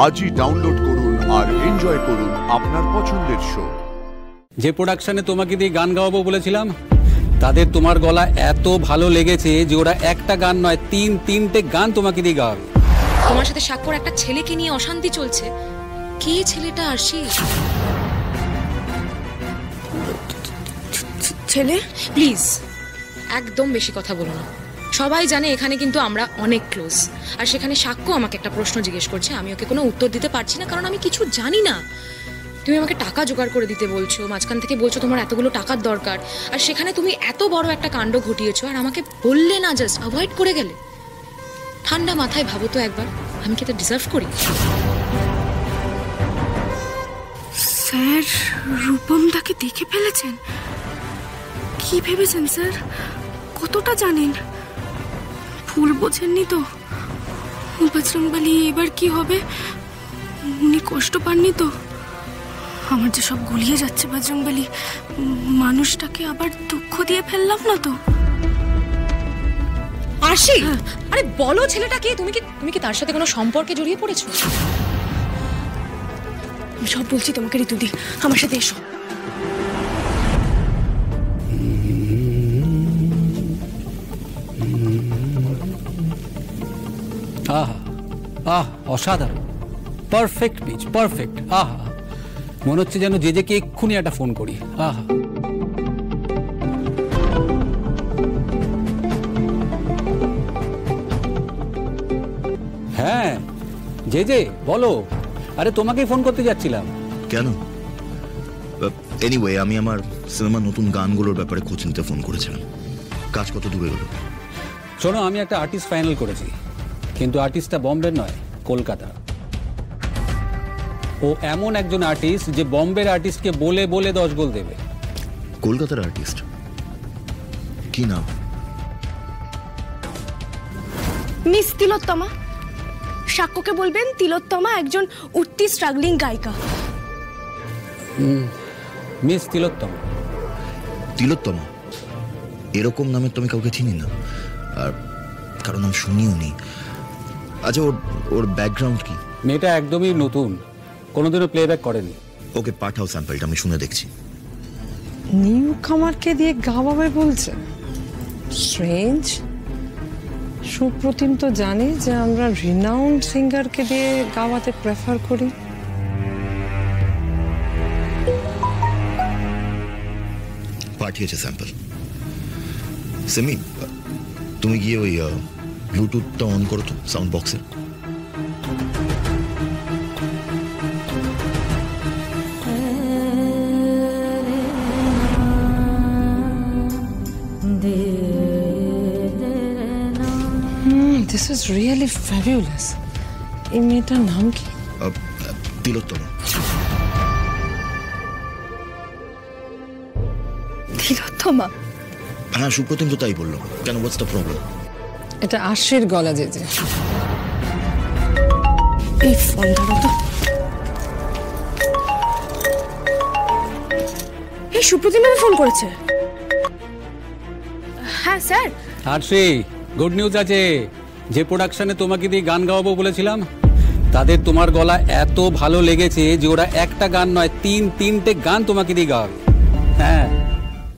আজই ডাউনলোড করুন আর এনজয় করুন আপনার পছন্দের শো। যে প্রোডাকশনে তোমাকে দিয়ে গান গাওয়াবো বলেছিলাম, তাদের তোমার গলা এত ভালো লেগেছে যে ওরা একটা গান নয় তিনটে গান তোমাকে দিয়ে গাওয়াবে। তোমার সাথে সাক্ষর একটা ছেলেকে নিয়ে অশান্তি চলছে। কে ছেলেটা? আশিস ছেলে? প্লিজ একদম বেশি কথা বলো না। সবাই জানে এখানে কিন্তু আমরা অনেক ক্লোজ। আর সেখানে সাক্ষ্য আমাকে একটা প্রশ্ন জিজ্ঞেস করছে, আমি ওকে কোনো উত্তর দিতে পারছি না, কারণ আমি কিছু জানি না। তুমি আমাকে টাকা জোগাড় করে দিতে বলছো, মাঝখান থেকে বলছো তোমার এতগুলো টাকার দরকার, আর সেখানে তুমি এত বড় একটা কাণ্ড ঘটিয়েছো আর আমাকে বললে না, জাস্ট অ্যাভয়েড করে গেলে। ঠান্ডা মাথায় ভাবো তো একবার, আমি কি এটা ডিজার্ভ করি? স্যার রূপমদাকে দেখে ফেলেছেন? কি ভেবেছেন স্যার? কতটা জানেন? ভুল বোঝেননি তো? বজরংবলী এবার কি হবে? উনি কষ্ট পাননি তো? আমার যে সব গুলিয়ে যাচ্ছে বজরংবলী, মানুষটাকে আবার দুঃখ দিয়ে ফেললাম না তো? আশি, আরে বলো ছেলেটাকে। তুমি কি তার সাথে কোনো সম্পর্কে জড়িয়ে পড়েছো? আমি সব বলছি তোমাকে ঋতুদি, আমার সাথে এসো। অসাধারণ, পারফেক্ট পিচ, পারফেক্ট। মনে হচ্ছে যেন যে কে এক্ষুনি একটা ফোন করি। হ্যাঁ যে বলো। আরে তোমাকেই ফোন করতে যাচ্ছিলাম। কেন? এনিওয়ে, আমি আমার সিনেমার নতুন গানগুলোর ব্যাপারে খোঁজ নিতে ফোন করেছিলাম। কাজ কত দূরে গেল? শোনো, আমি একটা আর্টিস্ট ফাইনাল করেছি, কিন্তু আর্টিস্টটা বম্বের নয়, কলকাতা। ও এমন একজন আর্টিস্ট যে বম্বের আর্টিস্টকে বলে বলে 10 গোল দেবে। কলকাতার আর্টিস্ট? কি নাম? মিস তিলোত্তমা। সাক্ষ্যকে বলবেন তিলোত্তমা একজন উঠতি স্ট্রাগলিং গায়িকা। মিস তিলোত্তমা। তিলোত্তমা? এরকম নামে তো আমি কাউকে চিনি না, আর কারো নাম শুনিও নি। আচ্ছা, ওর ব্যাকগ্রাউন্ড কি? মেয়েটা একদমই নতুন, কোনোদিনও প্লেব্যাক করেনি। ওকে পাঠাও স্যাম্পলটা, আমি শুনে দেখছি। নিউ কামারকে দিয়ে গাওয়াবে বলছে? স্ট্রেঞ্জ। সুপ্রতিম তো জানে যে আমরা রিনাউন্ড সিঙ্গারকে দিয়ে গাওয়াতে প্রেফার করি। পাঠিয়েছে স্যাম্পল। সেমি, তুমি গিয়ে ওই ব্লুটুথটা অন করো তো সাউন্ড বক্সে। This is really fabulous. এই মেয়েটার নাম কি? তিলোত্তমা। তিলোত্তমা? হ্যাঁ, সুপ্রতিম তো তাই বললো। কেন, হোয়াটস দ্য প্রবলেম? এটা আশির গলা যে। এই ফোন ধরো তো। এই সুপ্রতিম ফোন করেছে। হ্যাঁ স্যার। আরশি, গুড নিউজ আছে। যে প্রোডাকশনে তোমাকে দিয়ে গান গাওয়াবো বলেছিলাম, তাদের তোমার গলা এত ভালো লেগেছে যে ওরা একটা গান নয় তিনটে গান তোমাকে দিয়ে গাওয়াবে। হ্যাঁ।